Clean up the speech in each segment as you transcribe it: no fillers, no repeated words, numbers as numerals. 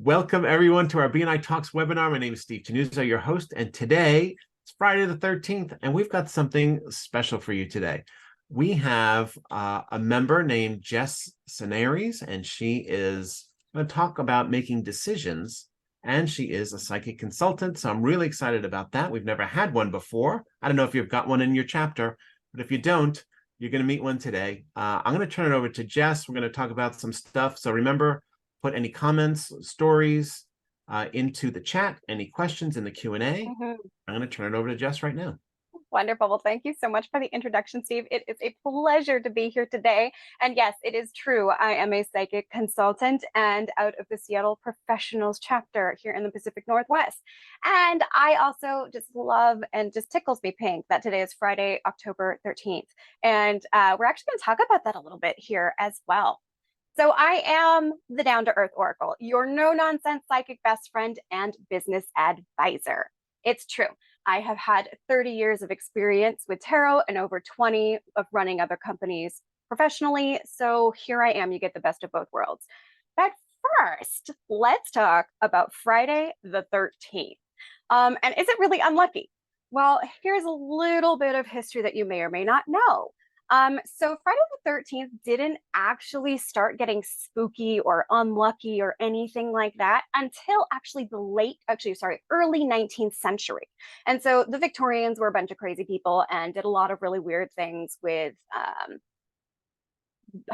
Welcome everyone to our BNI Talks webinar. My name is Steve Tenuzo, your host, and today it's Friday the 13th, and we've got something special for you today. We have a member named Jess Senires, and she is going to talk about making decisions, and she is a psychic consultant, so I'm really excited about that. We've never had one before. I don't know if you've got one in your chapter, but if you don't, you're going to meet one today. I'm going to turn it over to Jess. We're going to talk about some stuff, so remember, put any comments, stories into the chat, any questions in the Q&A. I'm going to turn it over to Jess right now. Wonderful. Well, thank you so much for the introduction, Steve. It is a pleasure to be here today. And yes, it is true. I am a psychic consultant and out of the Seattle Professionals chapter here in the Pacific Northwest. And I also just love and just tickles me pink that today is Friday, October 13th. And we're actually going to talk about that a little bit here as well. So I am the down-to-earth oracle, your no-nonsense psychic best friend and business advisor. It's true. I have had 30 years of experience with tarot and over 20 of running other companies professionally. So here I am. You get the best of both worlds. But first, let's talk about Friday the 13th. And is it really unlucky? Well, here's a little bit of history that you may or may not know. So Friday the 13th didn't actually start getting spooky or unlucky or anything like that until actually early 19th century. And so the Victorians were a bunch of crazy people and did a lot of really weird things with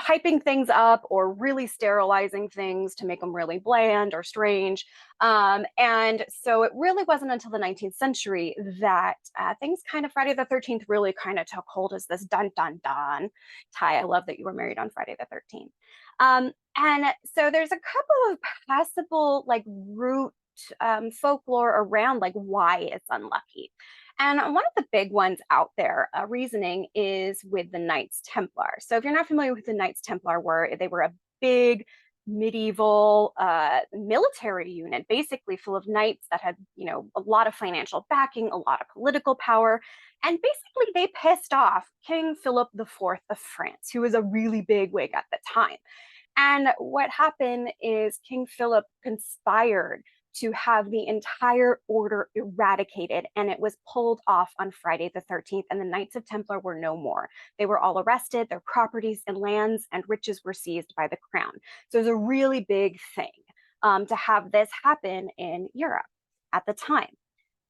hyping things up or really sterilizing things to make them really bland or strange. And so it really wasn't until the 19th century that things kind of Friday the 13th really kind of took hold as this dun dun dun. Ty, I love that you were married on Friday the 13th. And so there's a couple of possible like root folklore around like why it's unlucky. And one of the big ones out there, reasoning, is with the Knights Templar. So if you're not familiar with the Knights Templar, they were a big medieval military unit, basically full of knights that had, a lot of financial backing, a lot of political power. And basically they pissed off King Philip IV of France, who was a really big wig at the time. And what happened is King Philip conspired to have the entire order eradicated, and it was pulled off on Friday the 13th, and the Knights of Templar were no more. They were all arrested, their properties and lands and riches were seized by the crown. So it was a really big thing to have this happen in Europe at the time.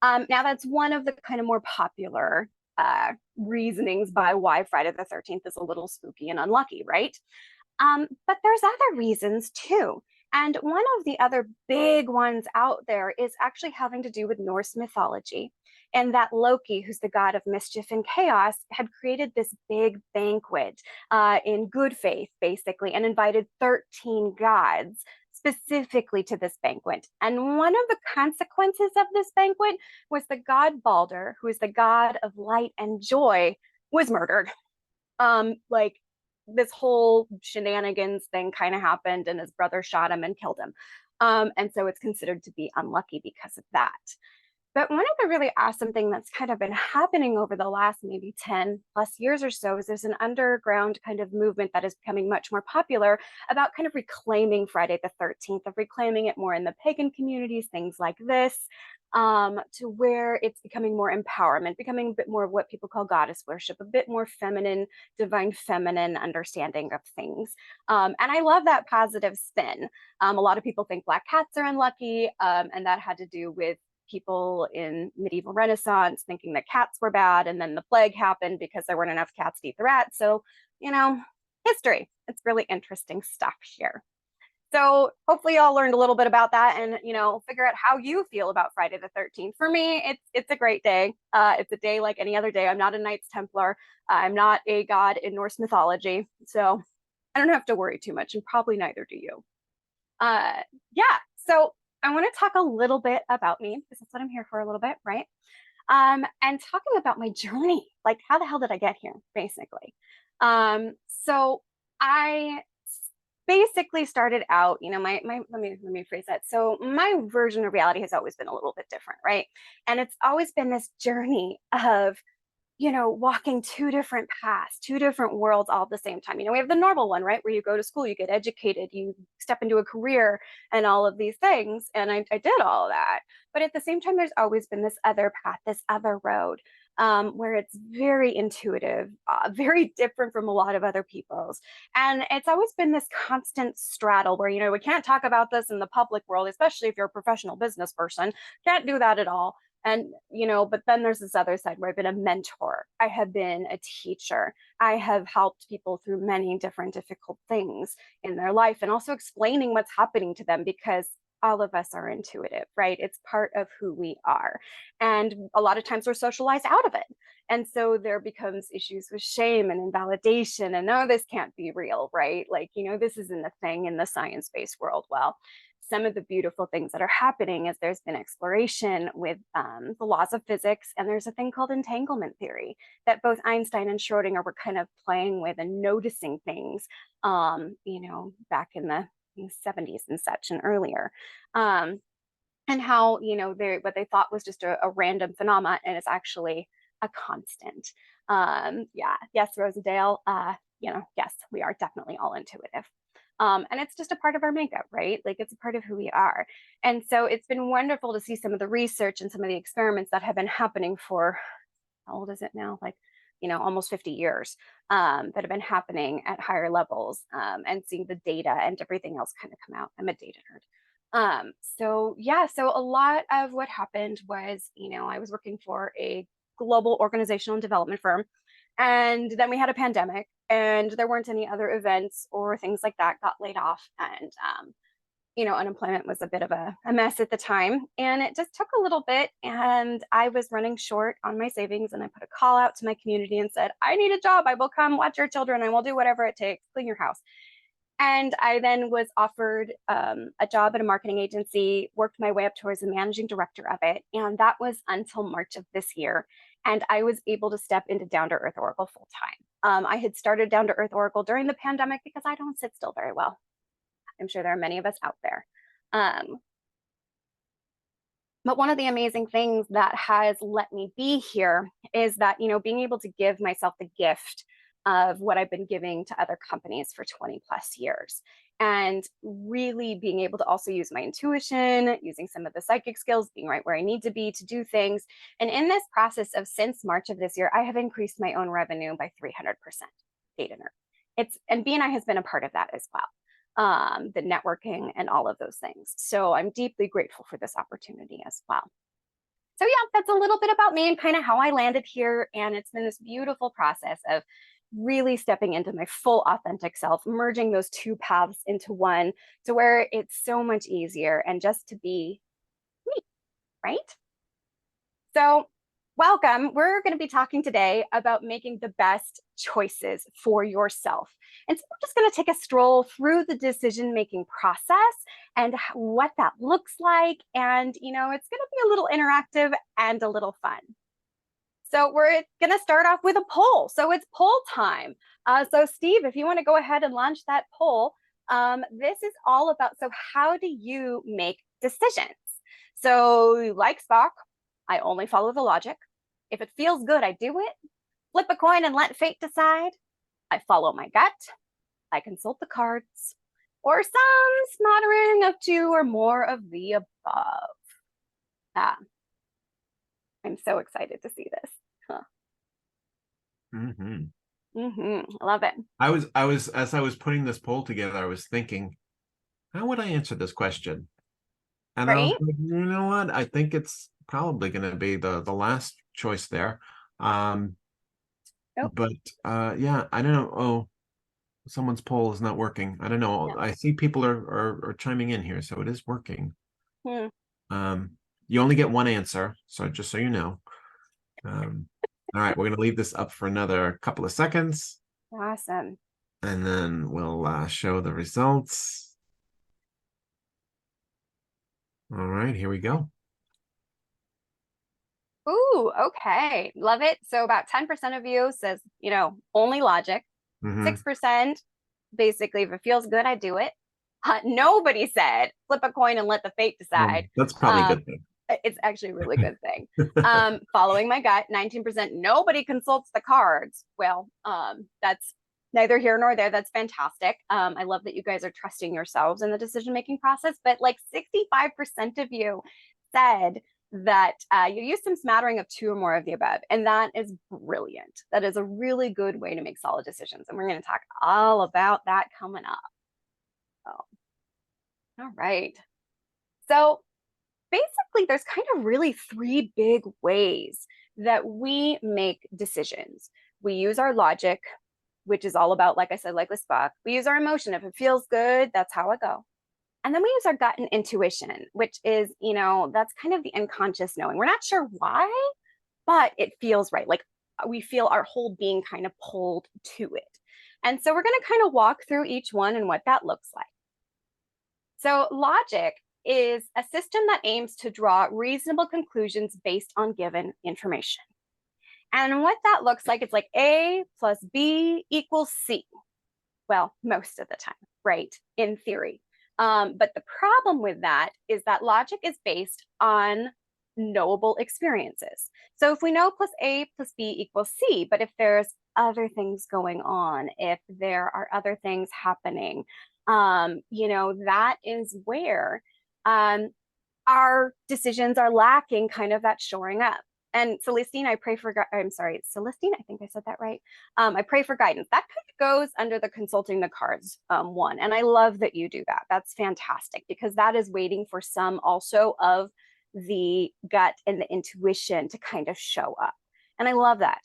Now that's one of the kind of more popular reasonings by why Friday the 13th is a little spooky and unlucky, right? But there's other reasons too. And one of the other big ones out there is actually having to do with Norse mythology. And that Loki, who's the god of mischief and chaos, had created this big banquet in good faith, basically, and invited 13 gods specifically to this banquet. And one of the consequences of this banquet was the god Balder, who is the god of light and joy, was murdered. This whole shenanigans thing kind of happened and his brother shot him and killed him. And so it's considered to be unlucky because of that. But one of the really awesome things that's kind of been happening over the last maybe 10 plus years or so is there's an underground kind of movement that is becoming much more popular about kind of reclaiming Friday the 13th, of reclaiming it more in the pagan communities, things like this, to where it's becoming more empowerment, becoming a bit more of what people call goddess worship, a bit more feminine, divine feminine understanding of things. And I love that positive spin. A lot of people think black cats are unlucky, and that had to do with people in medieval Renaissance thinking that cats were bad, and then the plague happened because there weren't enough cats to eat the rats. So, history. It's really interesting stuff here. So hopefully y'all learned a little bit about that and, figure out how you feel about Friday the 13th. For me, it's a great day. It's a day like any other day. I'm not a Knights Templar. I'm not a god in Norse mythology. So I don't have to worry too much, and probably neither do you. So I want to talk a little bit about me, because that's what I'm here for a little bit, right? And talking about my journey, like how the hell did I get here, basically? So I basically started out, let me phrase that. So my version of reality has always been a little bit different, right? And it's always been this journey of walking two different paths, two different worlds all at the same time. We have the normal one, right? Where you go to school, you get educated, you step into a career and all of these things. And I did all of that. But at the same time, there's always been this other path, this other road, where it's very intuitive, very different from a lot of other people's. And it's always been this constant straddle where, we can't talk about this in the public world, especially if you're a professional business person. Can't do that at all. And, but then there's this other side where I've been a mentor. I have been a teacher. I have helped people through many different difficult things in their life and also explaining what's happening to them because all of us are intuitive, right? It's part of who we are. And a lot of times we're socialized out of it. And so there becomes issues with shame and invalidation and, oh, this can't be real, right? Like, this isn't a thing in the science-based world. Well, some of the beautiful things that are happening is there's been exploration with the laws of physics, and there's a thing called entanglement theory that both Einstein and Schrodinger were kind of playing with and noticing things, back in the 70s and such and earlier. And how, what they thought was just a random phenomena, and it's actually a constant. Yes, Rosendale, yes, we are definitely all intuitive. And it's just a part of our makeup, right? Like it's a part of who we are. And so it's been wonderful to see some of the research and some of the experiments that have been happening for, how old is it now? Like, almost 50 years that have been happening at higher levels, and seeing the data and everything else kind of come out. I'm a data nerd. So a lot of what happened was, I was working for a global organizational and development firm. And then we had a pandemic and there weren't any other events or things like that, got laid off. And, unemployment was a bit of a mess at the time. And it just took a little bit. And I was running short on my savings. And I put a call out to my community and said, I need a job. I will come watch your children. I will do whatever it takes, clean your house. And I then was offered a job at a marketing agency, worked my way up towards the managing director of it. And that was until March of this year. And I was able to step into Down to Earth Oracle full time. I had started Down to Earth Oracle during the pandemic because I don't sit still very well. I'm sure there are many of us out there. But one of the amazing things that has let me be here is that, being able to give myself the gift of what I've been giving to other companies for 20 plus years. And really being able to also use my intuition, using some of the psychic skills, being right where I need to be to do things. And in this process of since March of this year, I have increased my own revenue by 300%. Data nerd. And BNI has been a part of that as well. The networking and all of those things. So I'm deeply grateful for this opportunity as well. So yeah, that's a little bit about me and kind of how I landed here. And it's been this beautiful process of really stepping into my full authentic self, merging those two paths into one to where it's so much easier and just to be me, right? So welcome. We're going to be talking today about making the best choices for yourself. And so we're just going to take a stroll through the decision-making process and what that looks like. And, it's going to be a little interactive and a little fun. So we're going to start off with a poll. So it's poll time. So Steve, if you want to go ahead and launch that poll, this is all about, so how do you make decisions? So like Spock, I only follow the logic. If it feels good, I do it. Flip a coin and let fate decide. I follow my gut. I consult the cards. Or some smattering of two or more of the above. I'm so excited to see this. Huh. Love it. As I was putting this poll together, I was thinking, how would I answer this question? And I was like, you know what? I think it's probably going to be the last choice there. But yeah, I don't know. Oh, someone's poll is not working. I don't know. I see people are chiming in here, so it is working. You only get one answer, so just so you know. All right, we're going to leave this up for another couple of seconds. Awesome. And then we'll show the results. All right, here we go. Ooh, okay. Love it. So about 10% of you says, only logic. 6%, basically, if it feels good, I do it. Nobody said flip a coin and let the fate decide. That's probably a good thing. It's actually a really good thing. Following my gut, 19%, nobody consults the cards. Well, that's neither here nor there. That's fantastic. I love that you guys are trusting yourselves in the decision-making process, but like 65% of you said that you use some smattering of two or more of the above. And that is brilliant. That is a really good way to make solid decisions. And we're going to talk all about that coming up. Oh, all right. So basically, there's kind of really three big ways that we make decisions. We use our logic, which is all about, like I said, like with Spock. We use our emotion. If it feels good, that's how I go. And then we use our gut and intuition, which is, that's kind of the unconscious knowing. We're not sure why, but it feels right. Like we feel our whole being kind of pulled to it. And so we're going to kind of walk through each one and what that looks like. So logic is a system that aims to draw reasonable conclusions based on given information. And what that looks like, it's like A plus B equals C. Well, most of the time, right? In theory. But the problem with that is that logic is based on knowable experiences. So if we know plus A plus B equals C, but if there's other things going on, if there are other things happening, that is where our decisions are lacking kind of that shoring up. And Celestine, Celestine, I think I said that right. I pray for guidance. That kind of goes under the consulting the cards one. And I love that you do that. That's fantastic because that is waiting for some also of the gut and the intuition to kind of show up. And I love that.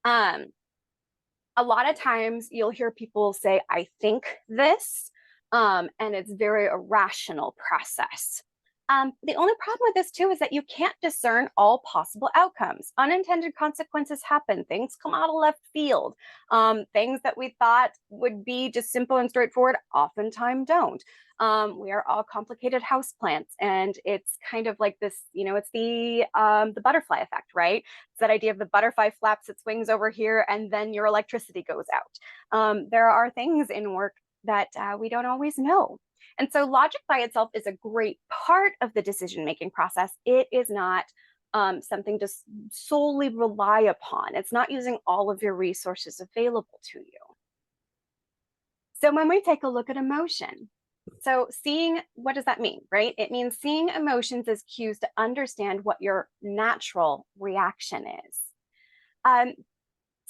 A lot of times you'll hear people say, I think this, and it's very irrational process. The only problem with this too is that you can't discern all possible outcomes. Unintended consequences happen. Things come out of left field. Things that we thought would be just simple and straightforward oftentimes don't. We are all complicated houseplants, and it's kind of like this, it's the butterfly effect, right? It's that idea of the butterfly flaps its wings over here, and then your electricity goes out. There are things in work that we don't always know. And so logic by itself is a great part of the decision-making process. It is not something to solely rely upon. It's not using all of your resources available to you. So when we take a look at emotion, so what does that mean, right? It means seeing emotions as cues to understand what your natural reaction is.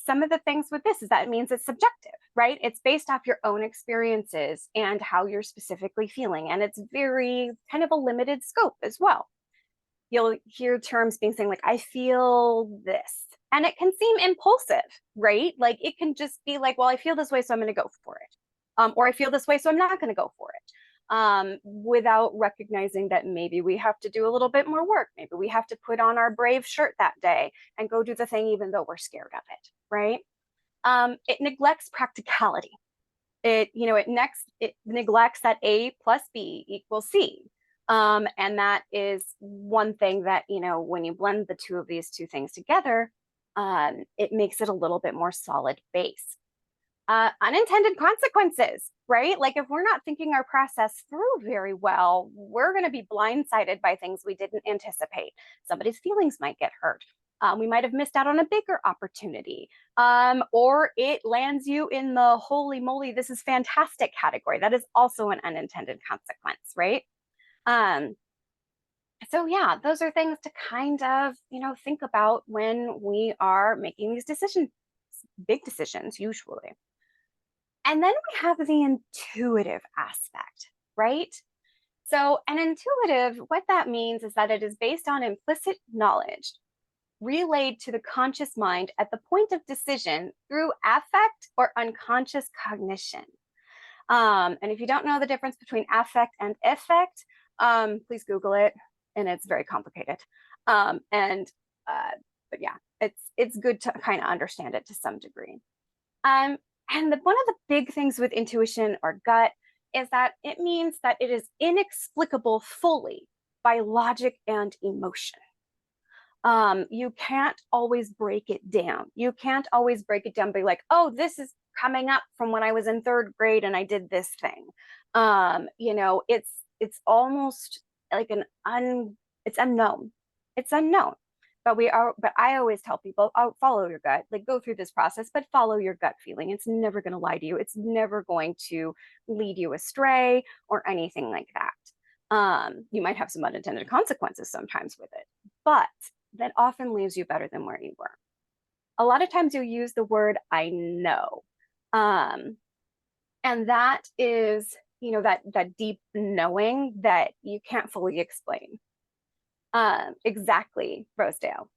Some of the things with this is that it means it's subjective, right? It's based off your own experiences and how you're specifically feeling. And it's very kind of a limited scope as well. You'll hear terms being saying like, I feel this. And it can seem impulsive, right? Like it can just be like, well, I feel this way, so I'm going to go for it. Or I feel this way, so I'm not going to go for it. Without recognizing that maybe we have to do a little bit more work. Maybe we have to put on our brave shirt that day and go do the thing even though we're scared of it, right? It neglects practicality. It neglects that A plus B equals C. And that is one thing that, when you blend the two of these two things together, it makes it a little bit more solid base. Unintended consequences, right? Like if we're not thinking our process through very well, we're going to be blindsided by things we didn't anticipate. Somebody's feelings might get hurt. We might have missed out on a bigger opportunity, or it lands you in the holy moly, this is fantastic category. That is also an unintended consequence, right? So yeah, those are things to kind of, think about when we are making these decisions, big decisions usually. And then we have the intuitive aspect, right? So an intuitive, what that means is that it is based on implicit knowledge relayed to the conscious mind at the point of decision through affect or unconscious cognition. And if you don't know the difference between affect and effect, please Google it, and it's very complicated. But yeah, it's good to kind of understand it to some degree. And one of the big things with intuition or gut is that it means that it is inexplicable fully by logic and emotion. You can't always break it down. You can't always break it down by like, oh, this is coming up from when I was in third grade and I did this thing. It's almost like It's unknown. It's unknown. But I always tell people, oh, follow your gut, like go through this process, but follow your gut feeling. It's never going to lie to you. It's never going to lead you astray or anything like that. You might have some unintended consequences sometimes with it, but that often leaves you better than where you were. A lot of times you use the word I know. And that is, that deep knowing that you can't fully explain. Exactly, Rosedale.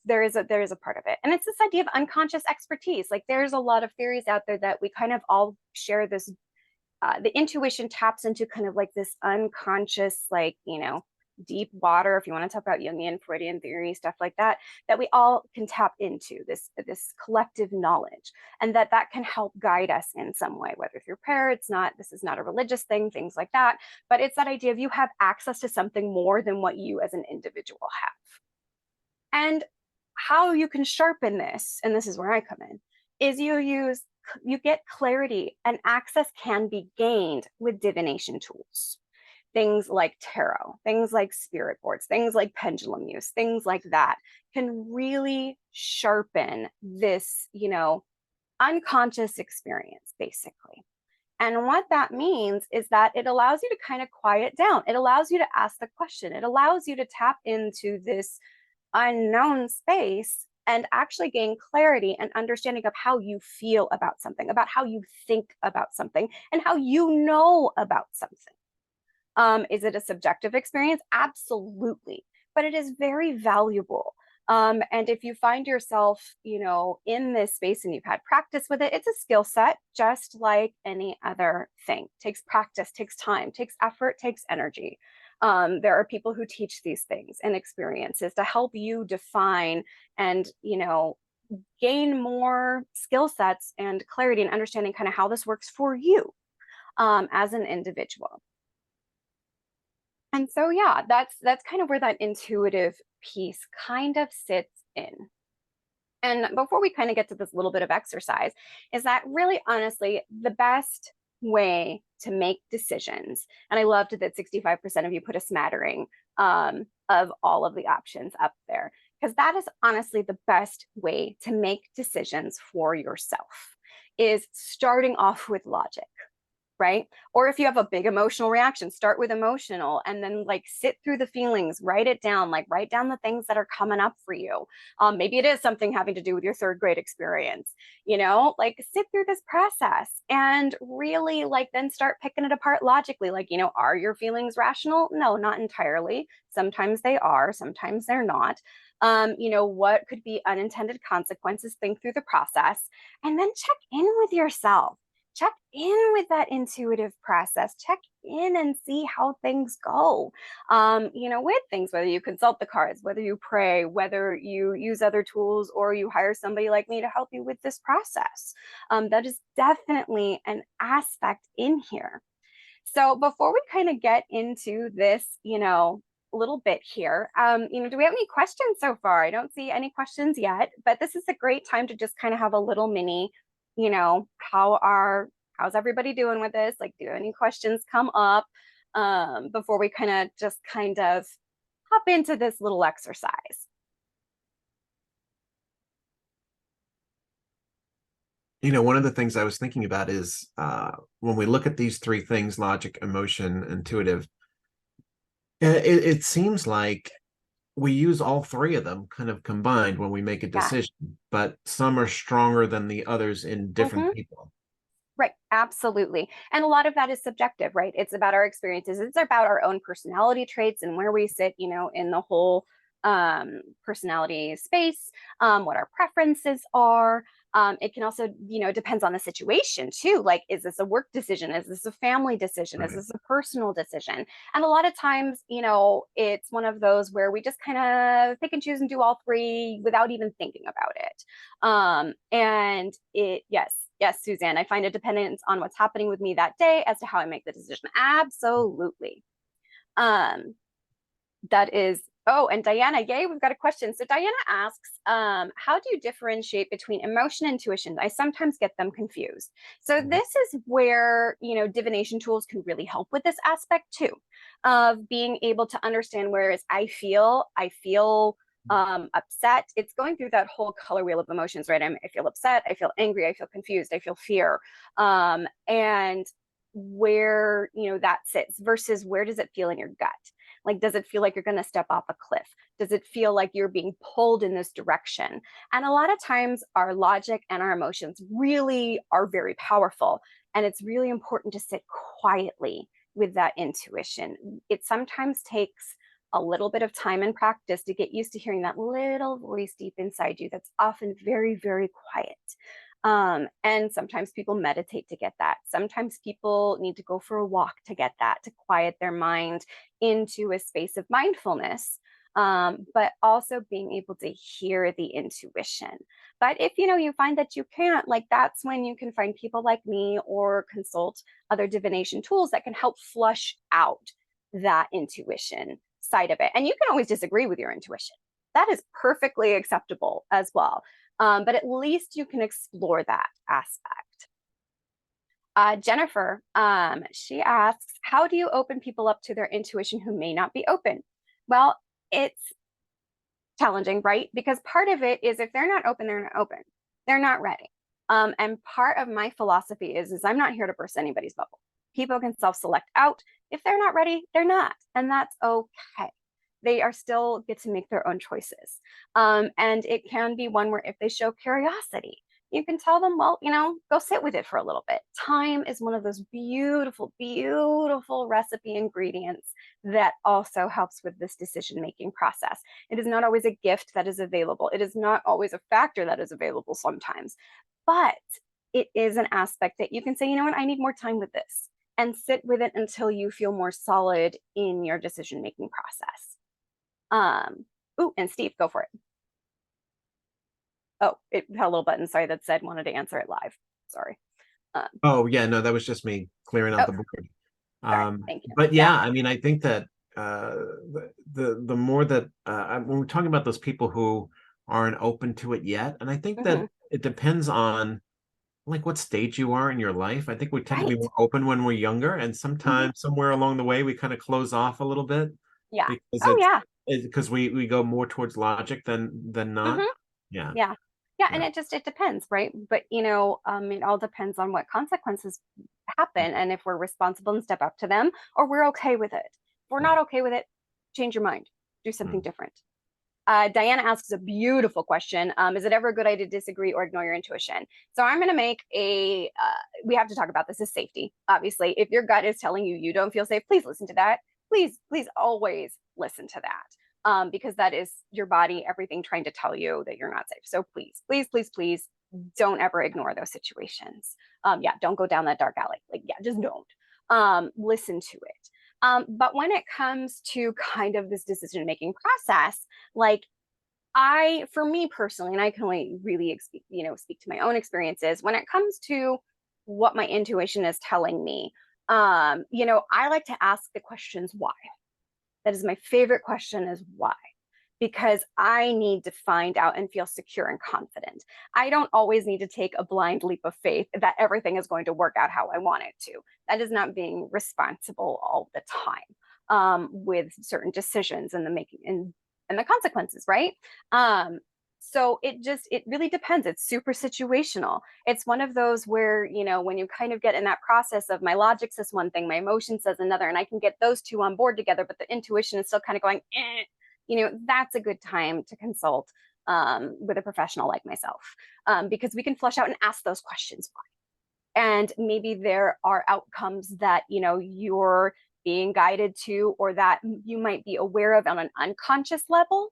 There is a part of it. And it's this idea of unconscious expertise. Like there's a lot of theories out there that we kind of all share this, the intuition taps into kind of like this unconscious, like, deep water, if you want to talk about Jungian Freudian theory, stuff like that, that we all can tap into this collective knowledge, and that can help guide us in some way, whether through prayer. This is not a religious thing, things like that, but it's that idea of you have access to something more than what you as an individual have. And how you can sharpen this, and this is where I come in, is you get clarity, and access can be gained with divination tools. Things like tarot, things like spirit boards, things like pendulum use, things like that can really sharpen this, unconscious experience, basically. And what that means is that it allows you to kind of quiet down. It allows you to ask the question. It allows you to tap into this unknown space and actually gain clarity and understanding of how you feel about something, about how you think about something, and how you know about something. Is it a subjective experience? Absolutely. But it is very valuable. And if you find yourself, in this space and you've had practice with it, it's a skill set just like any other thing. It takes practice, takes time, takes effort, takes energy. There are people who teach these things and experiences to help you define and, gain more skill sets and clarity and understanding kind of how this works for you as an individual. And so, yeah, that's kind of where that intuitive piece kind of sits in. And before we kind of get to this little bit of exercise, is that really honestly the best way to make decisions. And I loved that 65% of you put a smattering of all of the options up there, because that is honestly the best way to make decisions for yourself, is starting off with logic. Right? Or if you have a big emotional reaction, start with emotional and then like sit through the feelings, write it down, like write down the things that are coming up for you. Maybe it is something having to do with your third grade experience, like sit through this process and really like then start picking it apart logically. Like, are your feelings rational? No, not entirely. Sometimes they are, sometimes they're not. What could be unintended consequences? Think through the process and then check in with yourself. Check in with that intuitive process. Check in and see how things go. With things, whether you consult the cards, whether you pray, whether you use other tools, or you hire somebody like me to help you with this process. That is definitely an aspect in here. So before we kind of get into this, little bit here, do we have any questions so far? I don't see any questions yet, but this is a great time to just kind of have a little mini how's everybody doing with this? Like, do any questions come up before we kind of hop into this little exercise? One of the things I was thinking about is when we look at these three things, logic, emotion, intuitive, it seems like we use all three of them kind of combined when we make a decision, but some are stronger than the others in different people. Right, absolutely. And a lot of that is subjective, right? It's about our experiences. It's about our own personality traits and where we sit, in the whole personality space, what our preferences are. It can also, depends on the situation too. Like, is this a work decision? Is this a family decision? Is this a personal decision? And a lot of times, it's one of those where we just kind of pick and choose and do all three without even thinking about it. And yes, Suzanne, I find it dependent on what's happening with me that day as to how I make the decision. Absolutely. That is Oh, and Diana, yay, we've got a question. So Diana asks, how do you differentiate between emotion and intuition? I sometimes get them confused. So this is where, divination tools can really help with this aspect too, of being able to understand, whereas I feel upset. It's going through that whole color wheel of emotions, right? I feel upset, I feel angry, I feel confused, I feel fear. And where, that sits versus where does it feel in your gut? Like, does it feel like you're going to step off a cliff? Does it feel like you're being pulled in this direction? And a lot of times our logic and our emotions really are very powerful. And it's really important to sit quietly with that intuition. It sometimes takes a little bit of time and practice to get used to hearing that little voice deep inside you that's often very, very quiet. And sometimes people meditate to get that. Sometimes people need to go for a walk to get that, to quiet their mind into a space of mindfulness, but also being able to hear the intuition. But if you find that you can't, like, that's when you can find people like me or consult other divination tools that can help flush out that intuition side of it. And you can always disagree with your intuition. That is perfectly acceptable as well. But at least you can explore that aspect. Jennifer, she asks, how do you open people up to their intuition who may not be open? Well, it's challenging, right? Because part of it is if they're not open, they're not open. They're not ready. And part of my philosophy is I'm not here to burst anybody's bubble. People can self-select out. If they're not ready, they're not. And that's okay. They are still get to make their own choices. And it can be one where if they show curiosity, you can tell them, well, go sit with it for a little bit. Time is one of those beautiful, beautiful recipe ingredients that also helps with this decision-making process. It is not always a gift that is available. It is not always a factor that is available sometimes, but it is an aspect that you can say, you know what, I need more time with this, and sit with it until you feel more solid in your decision-making process. And Steve, go for it. Oh, it had a little button, sorry, that said wanted to answer it live. Sorry. Oh yeah, no, that was just me clearing out the board. Sorry, thank you. But yeah, I mean, I think that the more that when we're talking about those people who aren't open to it yet, and I think that it depends on like what stage you are in your life. I think we tend to be more open when we're younger, and sometimes somewhere along the way we kind of close off a little bit. Yeah. Because because we go more towards logic than not. Yeah. Yeah. Yeah. And it depends, right? But it all depends on what consequences happen and if we're responsible and step up to them, or we're okay with it. If we're not okay with it, change your mind, do something different. Diana asks a beautiful question. Is it ever a good idea to disagree or ignore your intuition? So I'm going to make we have to talk about this, is safety. Obviously, if your gut is telling you don't feel safe, please listen to that. Please always listen to that, because that is your body, everything trying to tell you that you're not safe. So please don't ever ignore those situations. Don't go down that dark alley. Just don't. Listen to it. But when it comes to kind of this decision-making process, for me personally, and I can only really speak to my own experiences, when it comes to what my intuition is telling me, I like to ask the questions why. That is my favorite question, is why. Because I need to find out and feel secure and confident. I don't always need to take a blind leap of faith that everything is going to work out how I want it to. That is not being responsible all the time, with certain decisions and the making and the consequences, right? So it really depends. It's super situational. It's one of those where, when you kind of get in that process of my logic says one thing, my emotion says another, and I can get those two on board together, but the intuition is still kind of going, that's a good time to consult with a professional like myself, because we can flush out and ask those questions why. And maybe there are outcomes that, you're being guided to, or that you might be aware of on an unconscious level,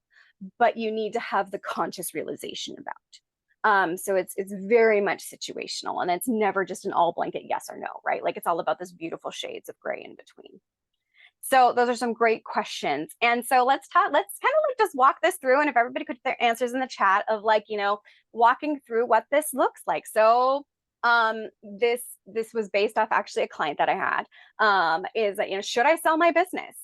but you need to have the conscious realization about. So it's very much situational, and it's never just an all blanket yes or no, right? It's all about this beautiful shades of gray in between. So those are some great questions. And so let's kind of just walk this through. And if everybody could put their answers in the chat of walking through what this looks like. So this was based off actually a client that I had, is that, should I sell my business?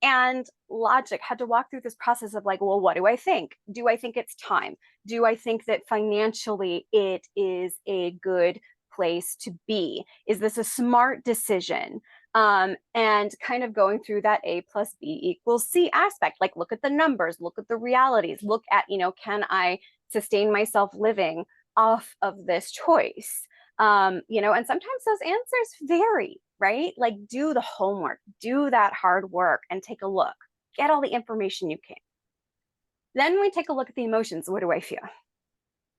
And logic had to walk through this process of like, well, what do I think? Do I think it's time? Do I think that financially it is a good place to be? Is this a smart decision? And kind of going through that A plus B equals C aspect, like look at the numbers, look at the realities, look at, can I sustain myself living off of this choice? And sometimes those answers vary, right? Like do the homework, do that hard work and take a look, get all the information you can. Then we take a look at the emotions. What do I feel?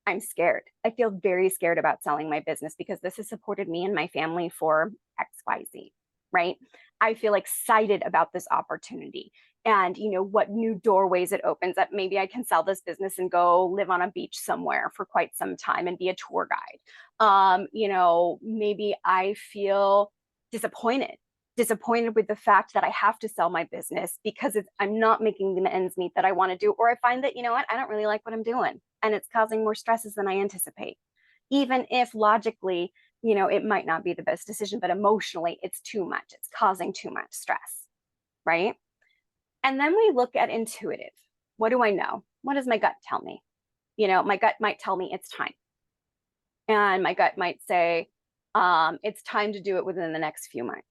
I'm scared. I feel very scared about selling my business because this has supported me and my family for XYZ, right? I feel excited about this opportunity and what new doorways it opens that maybe I can sell this business and go live on a beach somewhere for quite some time and be a tour guide. Maybe I feel disappointed with the fact that I have to sell my business because I'm not making the ends meet that I want to do, or I find that, I don't really like what I'm doing and it's causing more stresses than I anticipate. Even if logically, it might not be the best decision, but emotionally it's too much. It's causing too much stress, right? And then we look at intuitive. What do I know? What does my gut tell me? My gut might tell me it's time. And my gut might say, it's time to do it within the next few months.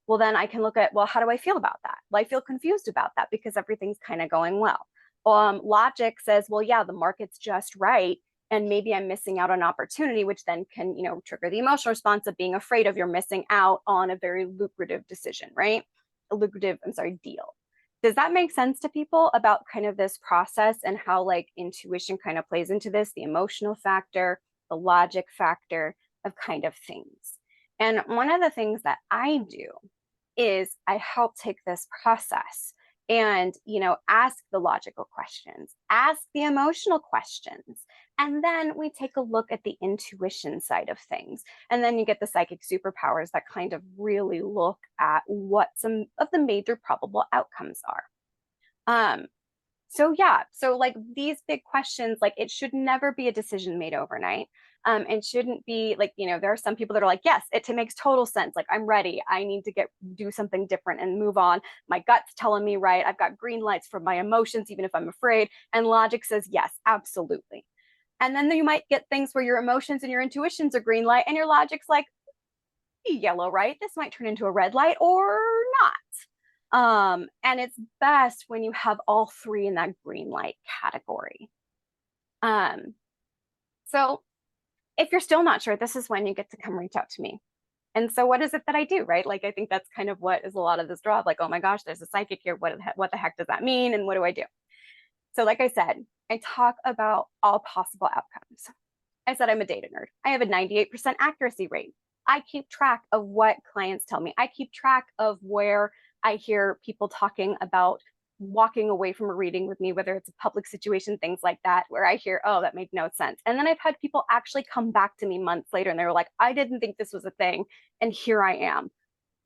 Well, then I can look at, well, how do I feel about that? Well, I feel confused about that because everything's kind of going well. Logic says, well, yeah, the market's just right. And maybe I'm missing out on opportunity, which then can, trigger the emotional response of being afraid of you're missing out on a very lucrative decision, right? Deal. Does that make sense to people about kind of this process and how like intuition kind of plays into this, the emotional factor, the logic factor of kind of things? And one of the things that I do is I help take this process and, ask the logical questions, ask the emotional questions. And then we take a look at the intuition side of things. And then you get the psychic superpowers that kind of really look at what some of the major probable outcomes are. So like these big questions, like it should never be a decision made overnight. And shouldn't be like, there are some people that are like, yes, it makes total sense. Like I'm ready. I need to do something different and move on. My gut's telling me right. I've got green lights from my emotions, even if I'm afraid. And logic says, yes, absolutely. And then you might get things where your emotions and your intuitions are green light and your logic's like yellow, right? This might turn into a red light or not. And it's best when you have all three in that green light category. So if you're still not sure, this is when you get to come reach out to me. And so what is it that I do, right? Like, I think that's kind of what is a lot of this draw of like, oh my gosh, there's a psychic here. What the heck does that mean? And what do I do? So like I said, I talk about all possible outcomes. I said I'm a data nerd. I have a 98% accuracy rate. I keep track of what clients tell me. I keep track of where I hear people talking about walking away from a reading with me, whether it's a public situation, things like that, where I hear, oh, that made no sense. And then I've had people actually come back to me months later and they were like, I didn't think this was a thing. And here I am.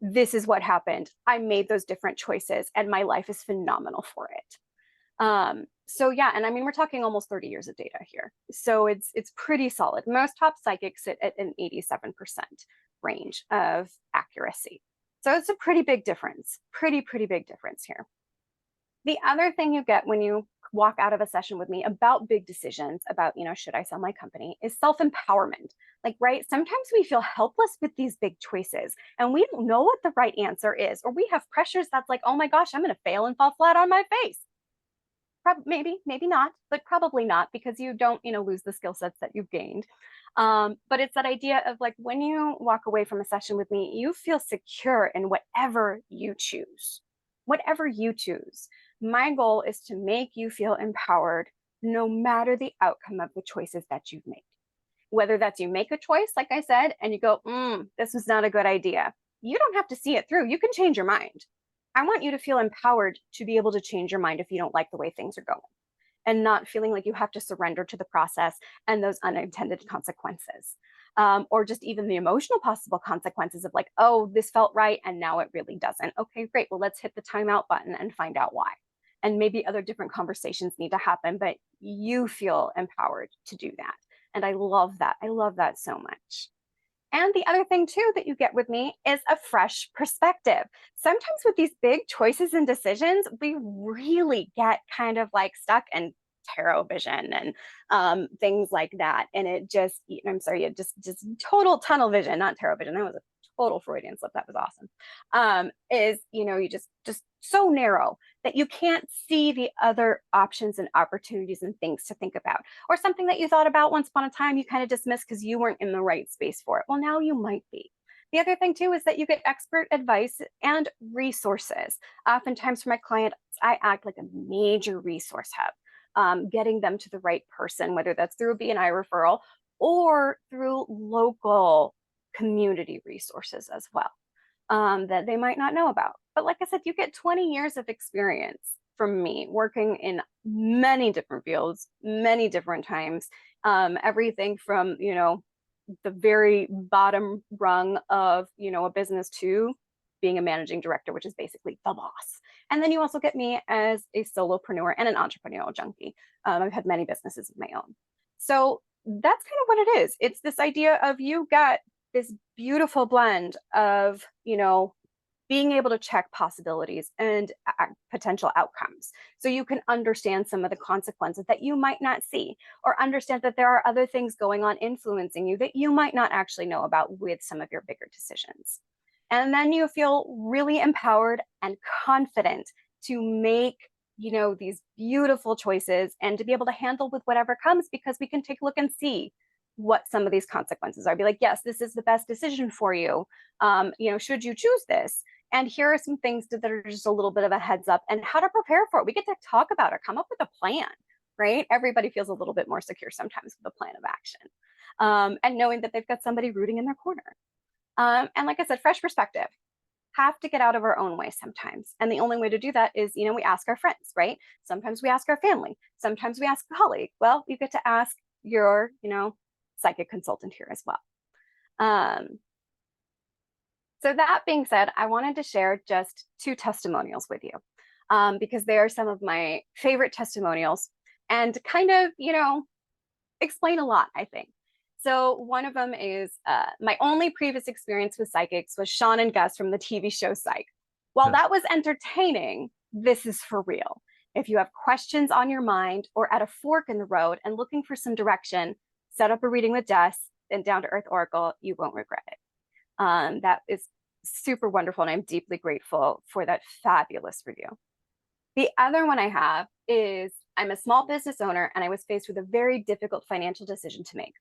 This is what happened. I made those different choices and my life is phenomenal for it. So yeah, and I mean, we're talking almost 30 years of data here. So it's pretty solid. Most top psychics sit at an 87% range of accuracy. So it's a pretty big difference, pretty big difference here. The other thing you get when you walk out of a session with me about big decisions about, should I sell my company, is self-empowerment. Like, right, sometimes we feel helpless with these big choices and we don't know what the right answer is, or we have pressures that's like, oh my gosh, I'm going to fail and fall flat on my face. Maybe not, but probably not, because you don't, lose the skill sets that you've gained. But it's that idea of like, when you walk away from a session with me, you feel secure in whatever you choose. Whatever you choose. My goal is to make you feel empowered no matter the outcome of the choices that you've made. Whether that's you make a choice, like I said, and you go, this was not a good idea. You don't have to see it through. You can change your mind. I want you to feel empowered to be able to change your mind if you don't like the way things are going, and not feeling like you have to surrender to the process and those unintended consequences. Or just even the emotional possible consequences of like, oh, this felt right and now it really doesn't. Okay, great. Well, let's hit the timeout button and find out why. And maybe other different conversations need to happen, but you feel empowered to do that. And I love that. I love that so much. And the other thing too that you get with me is a fresh perspective. Sometimes with these big choices and decisions, we really get kind of like stuck in tarot vision and things like that. And it just, I'm sorry, it just total tunnel vision, not tarot vision. That was a total Freudian slip. That was awesome. Is, you just so narrow that you can't see the other options and opportunities and things to think about, or something that you thought about once upon a time, you kind of dismissed because you weren't in the right space for it. Well, now you might be. The other thing too is that you get expert advice and resources. Oftentimes for my clients, I act like a major resource hub, getting them to the right person, whether that's through a BNI referral or through local community resources as well, that they might not know about. But like I said, you get 20 years of experience from me working in many different fields, many different times. Everything from, the very bottom rung of, a business to being a managing director, which is basically the boss. And then you also get me as a solopreneur and an entrepreneurial junkie. I've had many businesses of my own. So that's kind of what it is. It's this idea of you got this beautiful blend of, being able to check possibilities and potential outcomes. So you can understand some of the consequences that you might not see, or understand that there are other things going on influencing you that you might not actually know about with some of your bigger decisions. And then you feel really empowered and confident to make, these beautiful choices and to be able to handle with whatever comes, because we can take a look and see what some of these consequences are. Be like, yes, this is the best decision for you. Should you choose this? And here are some things that are just a little bit of a heads up and how to prepare for it. We get to talk about it, come up with a plan, right? Everybody feels a little bit more secure sometimes with a plan of action, and knowing that they've got somebody rooting in their corner. And like I said, fresh perspective. Have to get out of our own way sometimes. And the only way to do that is, we ask our friends, right? Sometimes we ask our family. Sometimes we ask a colleague. Well, you get to ask your, psychic consultant here as well. So that being said, I wanted to share just 2 testimonials with you, because they are some of my favorite testimonials and kind of, explain a lot, I think. So one of them is my only previous experience with psychics was Sean and Gus from the TV show Psych. While that was entertaining, this is for real. If you have questions on your mind or at a fork in the road and looking for some direction, set up a reading with Jess and Down to Earth Oracle. You won't regret it. That is super wonderful, and I'm deeply grateful for that fabulous review. The other one I have is I'm a small business owner and I was faced with a very difficult financial decision to make.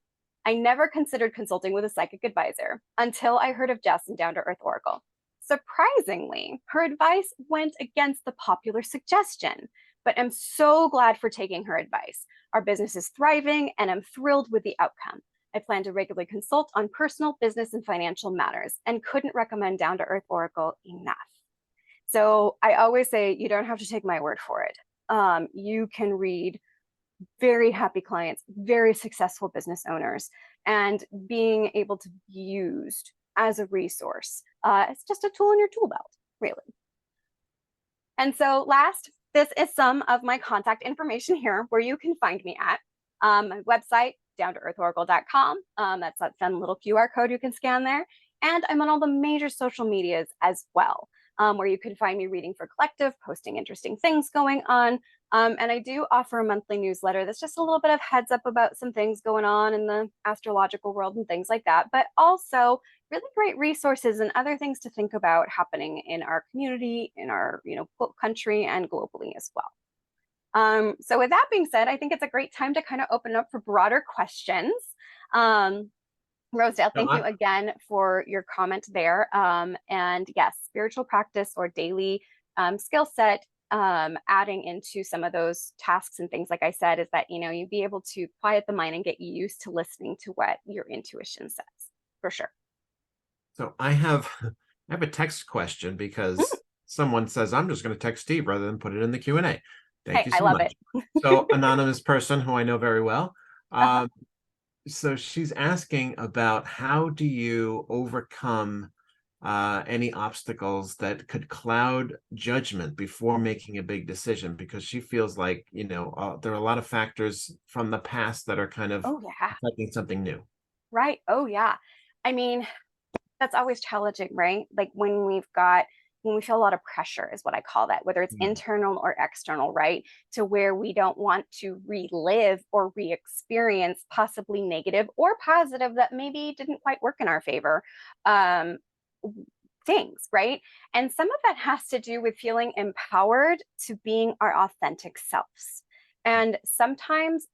I never considered consulting with a psychic advisor until I heard of Jess and Down to Earth Oracle. Surprisingly, her advice went against the popular suggestion, but I'm so glad for taking her advice. Our business is thriving and I'm thrilled with the outcome. I plan to regularly consult on personal, business, and financial matters and couldn't recommend Down to Earth Oracle enough. So I always say you don't have to take my word for it. You can read very happy clients, very successful business owners, and being able to be used as a resource. It's just a tool in your tool belt, really. And so last, this is some of my contact information here where you can find me at. My website, downtoearthoracle.com. That's that fun little QR code you can scan there. And I'm on all the major social medias as well, where you can find me reading for Collective, posting interesting things going on. And I do offer a monthly newsletter that's just a little bit of heads up about some things going on in the astrological world and things like that, but also really great resources and other things to think about happening in our community, in our country, and globally as well. So with that being said, I think it's a great time to kind of open up for broader questions. Rosedale, thank you again for your comment there. And yes, spiritual practice or daily skill set, adding into some of those tasks and things, like I said, is that, you be able to quiet the mind and get used to listening to what your intuition says, for sure. So I have a text question because someone says, I'm just going to text Steve rather than put it in the Q&A. Thank you so much. I love it. So anonymous person who I know very well. So she's asking about how do you overcome any obstacles that could cloud judgment before making a big decision, because she feels like, there are a lot of factors from the past that are kind of affecting something new. Right. Oh, yeah. I mean, that's always challenging, right? Like when we feel a lot of pressure is what I call that, whether it's Mm. internal or external, right? To where we don't want to relive or re-experience possibly negative or positive that maybe didn't quite work in our favor. Um, things, right? And some of that has to do with feeling empowered to being our authentic selves. And sometimes,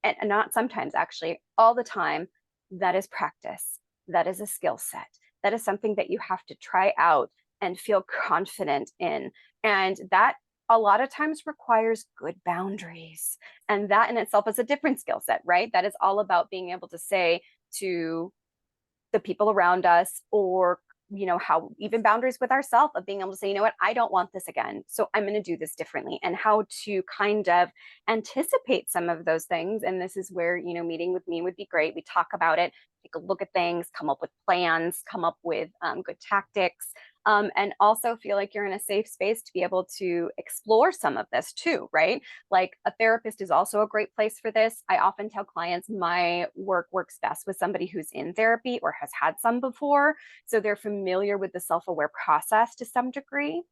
and not sometimes actually, all the time, that is practice. That is a skill set. That is something that you have to try out and feel confident in. And that a lot of times requires good boundaries. And that in itself is a different skill set, right? That is all about being able to say to the people around us, or how even boundaries with ourselves, of being able to say, you know what, I don't want this again, so I'm going to do this differently, and how to kind of anticipate some of those things. And this is where meeting with me would be great. We talk about it, take a look at things, come up with plans, come up with good tactics, and also feel like you're in a safe space to be able to explore some of this too, right? Like a therapist is also a great place for this. I often tell clients my work works best with somebody who's in therapy or has had some before, so they're familiar with the self-aware process to some degree.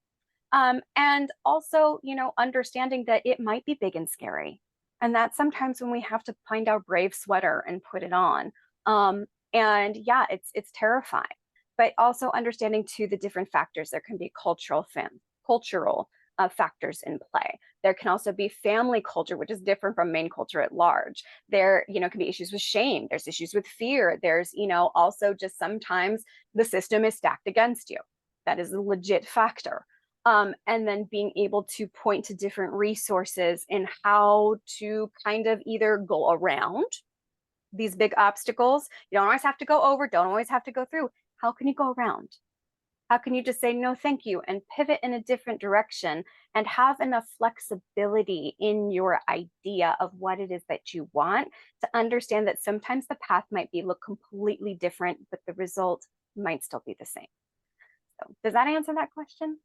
And also, understanding that it might be big and scary, and that sometimes when we have to find our brave sweater and put it on, and yeah, it's terrifying. But also understanding too the different factors. There can be cultural factors in play. There can also be family culture, which is different from main culture at large. There, can be issues with shame. There's issues with fear. There's, also just sometimes the system is stacked against you. That is a legit factor. And then being able to point to different resources in how to kind of either go around these big obstacles. You don't always have to go over, don't always have to go through. How can you go around? How can you just say no, thank you, and pivot in a different direction, and have enough flexibility in your idea of what it is that you want, to understand that sometimes the path might look completely different, but the result might still be the same. So does that answer that question?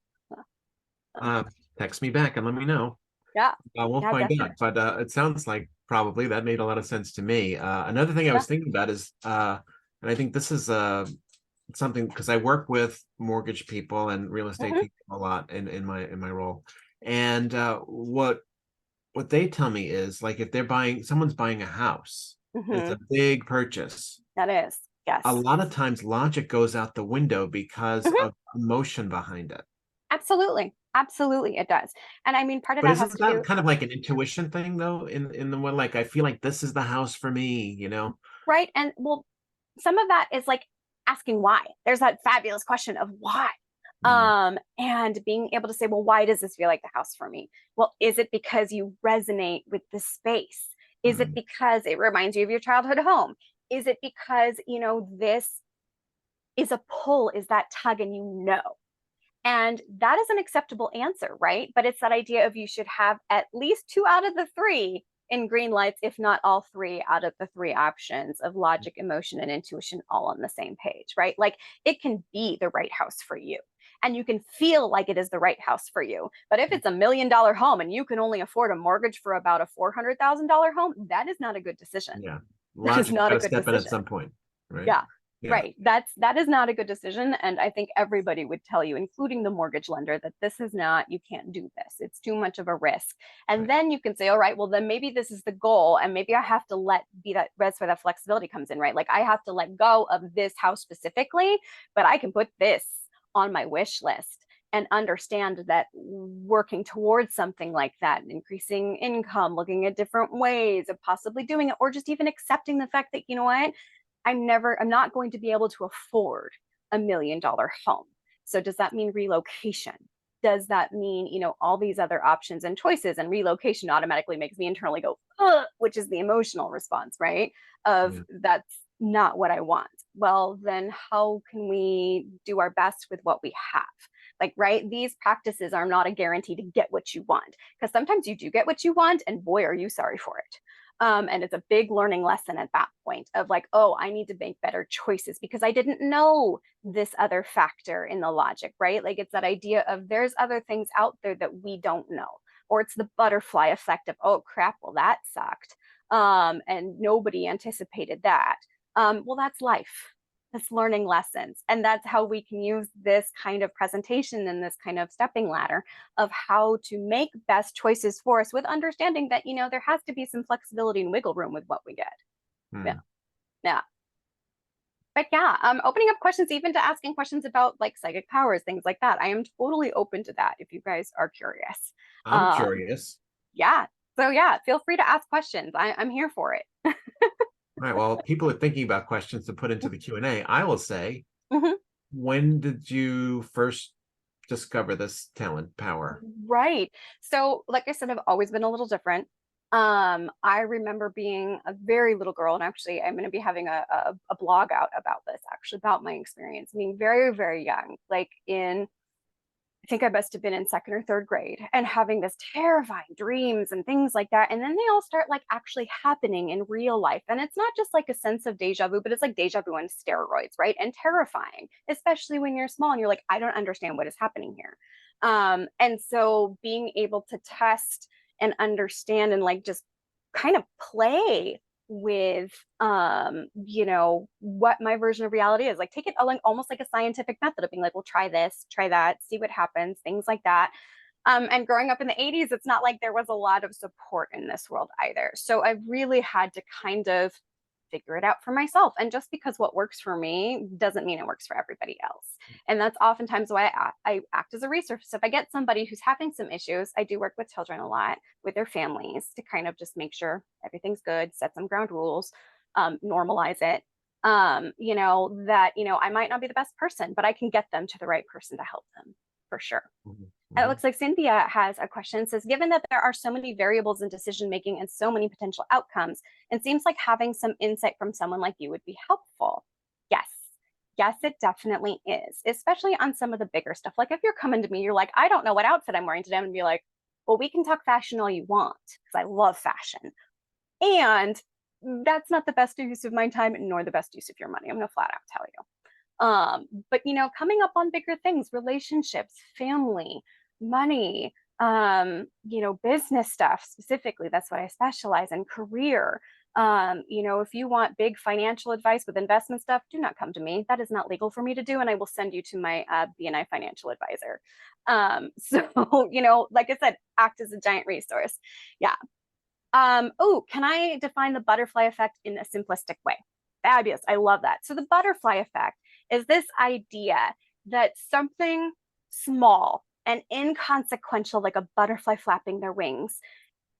Uh, Text me back and let me know. Yeah. We'll Yeah, find out. definitely. But it sounds like probably that made a lot of sense to me. Another thing I Yeah. was thinking about is, and I think this is something, because I work with mortgage people and real estate Mhm. people a lot in my role. And what they tell me is, like, if someone's buying a house, it's a Mhm. big purchase. That is. A Yes. lot of times logic goes out the window because Mhm. of emotion behind it. Absolutely. Absolutely, it does. And I mean, part of But that has isn't to that do, kind of like an intuition thing though? In the one, like, I feel like this is the house for me, you know? right? And well, some of that is like asking why. There's that fabulous question of why. Mm, And being able to say, well, why does this feel like the house for me? Well, is it because you resonate with the space? Is it mm, because it reminds you of your childhood home? Is it because, this is a pull, is that tug, and And that is an acceptable answer, right? But it's that idea of you should have at least two out of the three in green lights, if not all three out of the three options of logic, emotion, and intuition all on the same page, right? Like it can be the right house for you. And you can feel like it is the right house for you. But if it's $1 million home and you can only afford a mortgage for about a $400,000 home, that is not a good decision. yeah. That is Logic's not got a to good step in at decision. some point, right? Yeah, Yeah, right. That is not a good decision. And I think everybody would tell you, including the mortgage lender, that this is not, you can't do this. It's too much of a risk. And right. then you can say, all right, well, then maybe this is the goal. And maybe I have to that's where that flexibility comes in, right? Like I have to let go of this house specifically, but I can put this on my wish list and understand that working towards something like that, increasing income, looking at different ways of possibly doing it, or just even accepting the fact that, you know what, I'm not going to be able to afford $1 million home. So does that mean relocation? Does that mean, all these other options and choices? And relocation automatically makes me internally go, ugh, which is the emotional response, right? Of Yeah, that's not what I want. Well, then how can we do our best with what we have? Like, right? These practices are not a guarantee to get what you want, because sometimes you do get what you want, and boy, are you sorry for it. And it's a big learning lesson at that point of like, oh, I need to make better choices because I didn't know this other factor in the logic, right? Like it's that idea of there's other things out there that we don't know. Or it's the butterfly effect of, oh crap, well, that sucked. And nobody anticipated that. Well, that's life. this learning lessons. And that's how we can use this kind of presentation and this kind of stepping ladder of how to make best choices for us with understanding that, there has to be some flexibility and wiggle room with what we get. Yeah. Hmm. Yeah. But yeah, opening up questions, even to asking questions about like psychic powers, things like that. I am totally open to that if you guys are curious. I'm Um, curious. yeah. So yeah, feel free to ask questions. I'm here for it. All right. Well, people are thinking about questions to put into the Q&A. I will say, Mhm. when did you first discover this talent power? Right. So, like I said, I've always been a little different. I remember being a very little girl, and actually, I'm going to be having a blog out about this, actually, about my experience being very, very young, like I think I must have been in second or third grade, and having this terrifying dreams and things like that. And then they all start like actually happening in real life. And it's not just like a sense of deja vu, but it's like deja vu on steroids, right? And terrifying, especially when you're small and you're like, I don't understand what is happening here. And so being able to test and understand and like just kind of play with what my version of reality is, like take it almost like a scientific method of being like, well, try this, try that, see what happens, things like that. And growing up in the 80s, it's not like there was a lot of support in this world either, so I really had to kind of figure it out for myself. And just because what works for me doesn't mean it works for everybody else. And that's oftentimes why I act as a resource. So if I get somebody who's having some issues, I do work with children a lot, with their families, to kind of just make sure everything's good, set some ground rules, normalize it. I might not be the best person, but I can get them to the right person to help them for sure. Mhm, It mhm. looks like Cynthia has a question. It says, given that there are so many variables in decision making and so many potential outcomes, it seems like having some insight from someone like you would be helpful. Yes. Yes, it definitely is, especially on some of the bigger stuff. Like if you're coming to me, you're like, I don't know what outfit I'm wearing today. I'm gonna be like, well, we can talk fashion all you want because I love fashion. And that's not the best use of my time nor the best use of your money. I'm gonna flat out tell you. But coming up on bigger things, relationships, family, money, business stuff specifically, that's what I specialize in, career. If you want big financial advice with investment stuff, do not come to me. That is not legal for me to do, and I will send you to my BNI financial advisor. So, like I said, act as a giant resource. Yeah. Oh, can I define the butterfly effect in a simplistic way? Fabulous. I love that. So the butterfly effect is this idea that something small and inconsequential, like a butterfly flapping their wings,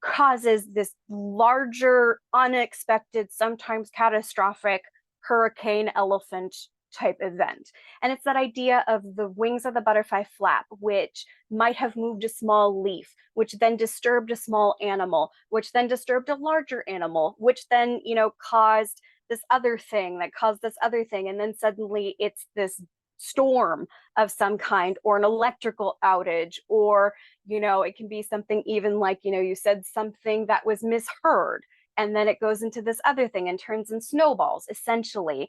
causes this larger, unexpected, sometimes catastrophic hurricane elephant type event. And it's that idea of the wings of the butterfly flap, which might have moved a small leaf, which then disturbed a small animal, which then disturbed a larger animal, which then, caused this other thing that caused this other thing. And then suddenly it's this storm of some kind, or an electrical outage, or it can be something even like, you said something that was misheard, and then it goes into this other thing and turns in snowballs, essentially,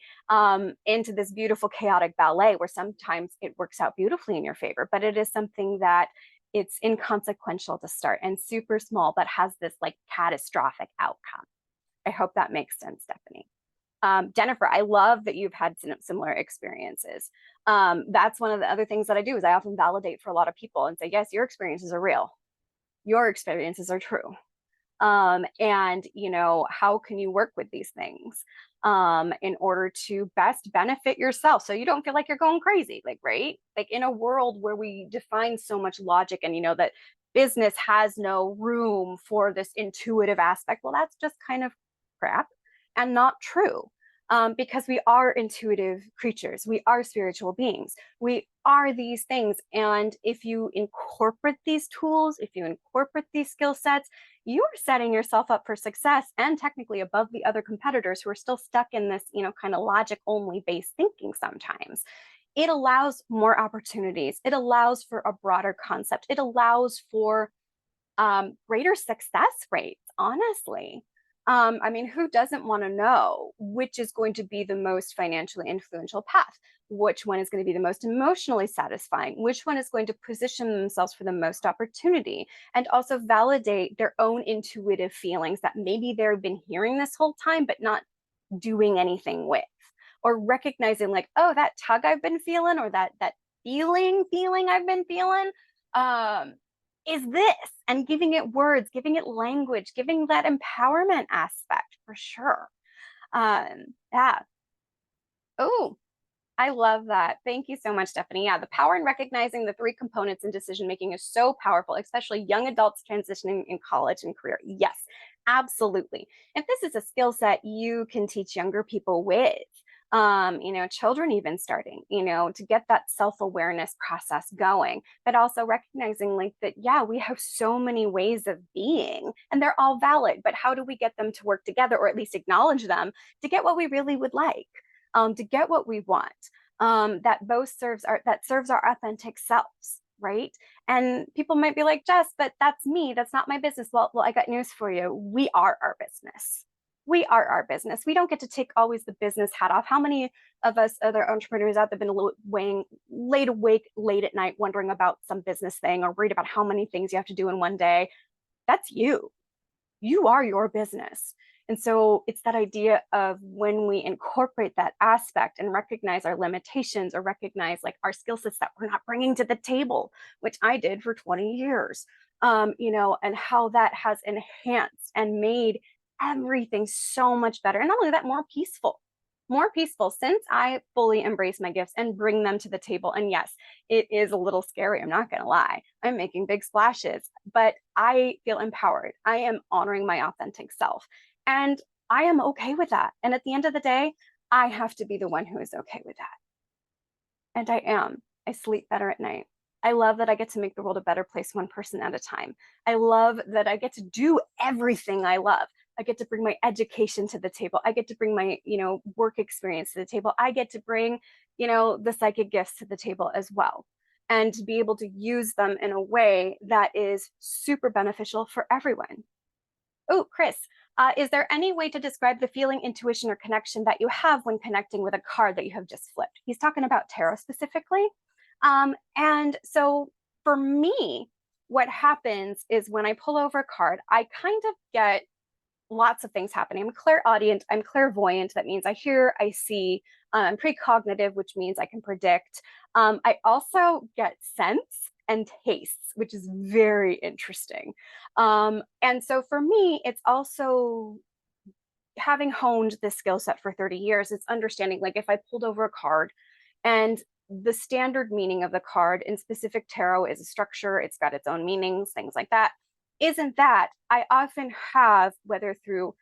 into this beautiful chaotic ballet where sometimes it works out beautifully in your favor, but it is something that it's inconsequential to start and super small, but has this like catastrophic outcome. I hope that makes sense, Stephanie. Jennifer, I love that you've had similar experiences. That's one of the other things that I do is I often validate for a lot of people and say, yes, your experiences are real. Your experiences are true. And how can you work with these things in order to best benefit yourself so you don't feel like you're going crazy, like, right? Like in a world where we define so much logic and that business has no room for this intuitive aspect, well, that's just kind of crap and not true. Because we are intuitive creatures, we are spiritual beings, we are these things. And if you incorporate these tools, if you incorporate these skill sets, you are setting yourself up for success and technically above the other competitors who are still stuck in this, kind of logic only based thinking sometimes. It allows more opportunities. It allows for a broader concept. It allows for greater success rates, honestly. Who doesn't want to know which is going to be the most financially influential path? Which one is going to be the most emotionally satisfying? Which one is going to position themselves for the most opportunity? And also validate their own intuitive feelings that maybe they've been hearing this whole time, but not doing anything with. or recognizing like, oh, that tug I've been feeling, or that feeling I've been feeling, is this, and giving it words, giving it language, giving that empowerment aspect for sure. Yeah. Oh, I love that. Thank you so much, Stephanie. Yeah, the power in recognizing the three components in decision making is so powerful, especially young adults transitioning in college and career. Yes, absolutely. If this is a skill set you can teach younger people with, children even starting, to get that self-awareness process going, but also recognizing like that, yeah, we have so many ways of being and they're all valid, but how do we get them to work together, or at least acknowledge them to get what we really would like? To get what we want, that serves our authentic selves, right? And people might be like, Jess, but that's me. That's not my business. Well, I got news for you. We are our business. We are our business. We don't get to take always the business hat off. How many of us other entrepreneurs out there have been laid awake late at night wondering about some business thing, or worried about how many things you have to do in one day? That's you. You are your business. And so it's that idea of when we incorporate that aspect and recognize our limitations, or recognize like our skill sets that we're not bringing to the table, which I did for 20 years, and how that has enhanced and made everything so much better. And not only that, more peaceful since I fully embrace my gifts and bring them to the table. And yes, it is a little scary. I'm not going to lie. I'm making big splashes, but I feel empowered. I am honoring my authentic self. And I am okay with that. And at the end of the day, I have to be the one who is okay with that. And I am. I sleep better at night. I love that I get to make the world a better place one person at a time. I love that I get to do everything I love. I get to bring my education to the table. I get to bring my, work experience to the table. I get to bring, the psychic gifts to the table as well, and to be able to use them in a way that is super beneficial for everyone. Oh, Chris, is there any way to describe the feeling, intuition, or connection that you have when connecting with a card that you have just flipped? He's talking about tarot specifically. And so for me, what happens is when I pull over a card, I kind of get lots of things happening. I'm clairaudient, I'm clairvoyant. That means I hear, I see. I'm precognitive, which means I can predict. I also get sense and tastes, which is very interesting. And so for me, it's also having honed this skill set for 30 years, it's understanding like if I pulled over a card and the standard meaning of the card in specific tarot is a structure, it's got its own meanings, things like that. Isn't that I often have, whether through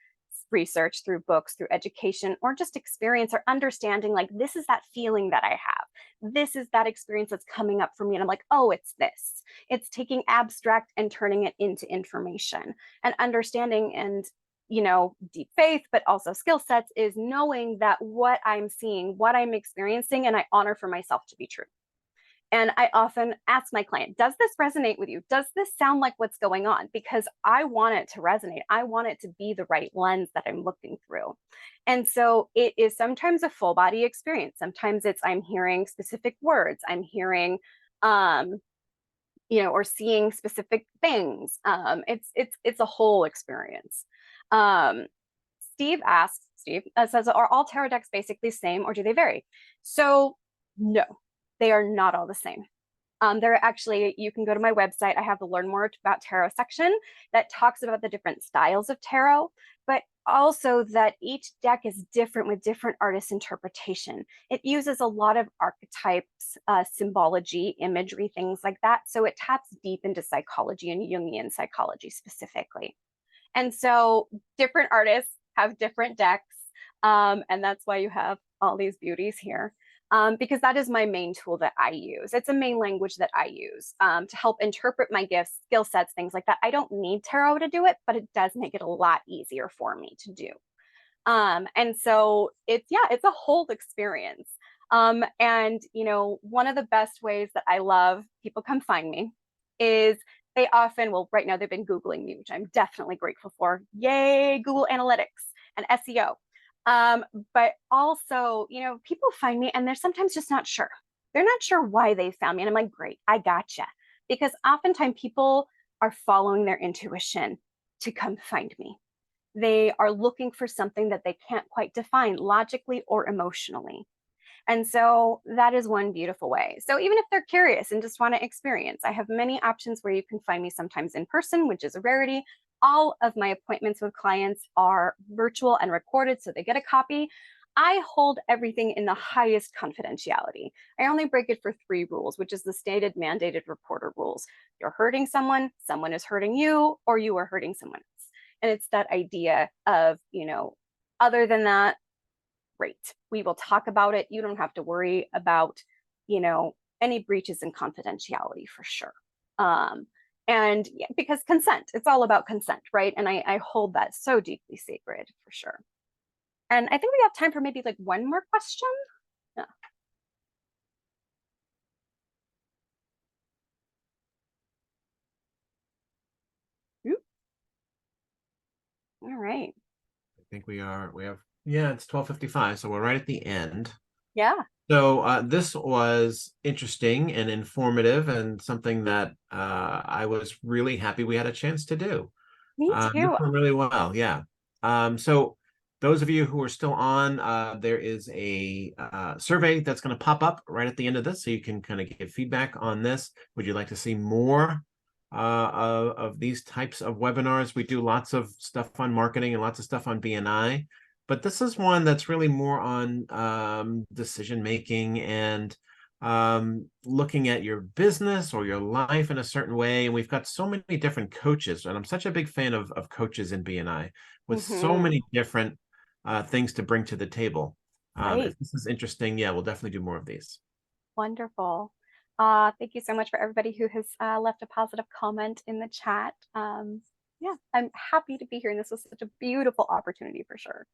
research, through books, through education, or just experience or understanding, like this is that feeling that I have. This is that experience that's coming up for me. And I'm like, oh, it's this. It's taking abstract and turning it into information, and understanding and deep faith, but also skill sets is knowing that what I'm seeing, what I'm experiencing, and I honor for myself to be true. And I often ask my client, does this resonate with you? Does this sound like what's going on? Because I want it to resonate. I want it to be the right lens that I'm looking through. And so it is sometimes a full body experience. Sometimes it's I'm hearing specific words. I'm hearing, or seeing specific things. It's a whole experience. Steve says, are all tarot decks basically the same, or do they vary? So no, they are not all the same. There are actually, you can go to my website. I have the Learn More About Tarot section that talks about the different styles of tarot, but also that each deck is different with different artist interpretation. It uses a lot of archetypes, symbology, imagery, things like that. So it taps deep into psychology and Jungian psychology specifically. And so different artists have different decks. And that's why you have all these beauties here. Because that is my main tool that I use. It's a main language that I use to help interpret my gifts, skill sets, things like that. I don't need tarot to do it, but it does make it a lot easier for me to do. And so it's a whole experience. And one of the best ways that I love people come find me is they often, well, right now they've been Googling me, which I'm definitely grateful for. Yay, Google Analytics and SEO. But also, people find me and they're sometimes just not sure. They're not sure why they found me. And I'm like, great, I gotcha. Because oftentimes people are following their intuition to come find me. They are looking for something that they can't quite define logically or emotionally. And so that is one beautiful way. So even if they're curious and just want to experience, I have many options where you can find me sometimes in person, which is a rarity. All of my appointments with clients are virtual and recorded, so they get a copy. I hold everything in the highest confidentiality. I only break it for 3 rules, which is the stated mandated reporter rules. You're hurting someone, someone is hurting you, or you are hurting someone else. And it's that idea of, other than that, great. We will talk about it. You don't have to worry about, any breaches in confidentiality for sure. And yeah, because consent, it's all about consent, right? And I hold that so deeply sacred for sure. And I think we have time for maybe like one more question. Yeah. Oop. All right. I think we have, yeah, it's 12:55, so we're right at the end. Yeah. So this was interesting and informative and something that I was really happy we had a chance to do. Me This too. went really well, yeah. So those of you who are still on, there is a survey that's going to pop up right at the end of this, so you can kind of give feedback on this. Would you like to see more of these types of webinars? We do lots of stuff on marketing and lots of stuff on BNI, but this is one that's really more on decision making and looking at your business or your life in a certain way. And we've got so many different coaches, and I'm such a big fan of coaches in BNI with so Mm-hmm. many different things to bring to the table. Right. If this is interesting, yeah, we'll definitely do more of these. Wonderful. Thank you so much for everybody who has left a positive comment in the chat. Yeah, I'm happy to be here, and this was such a beautiful opportunity for sure.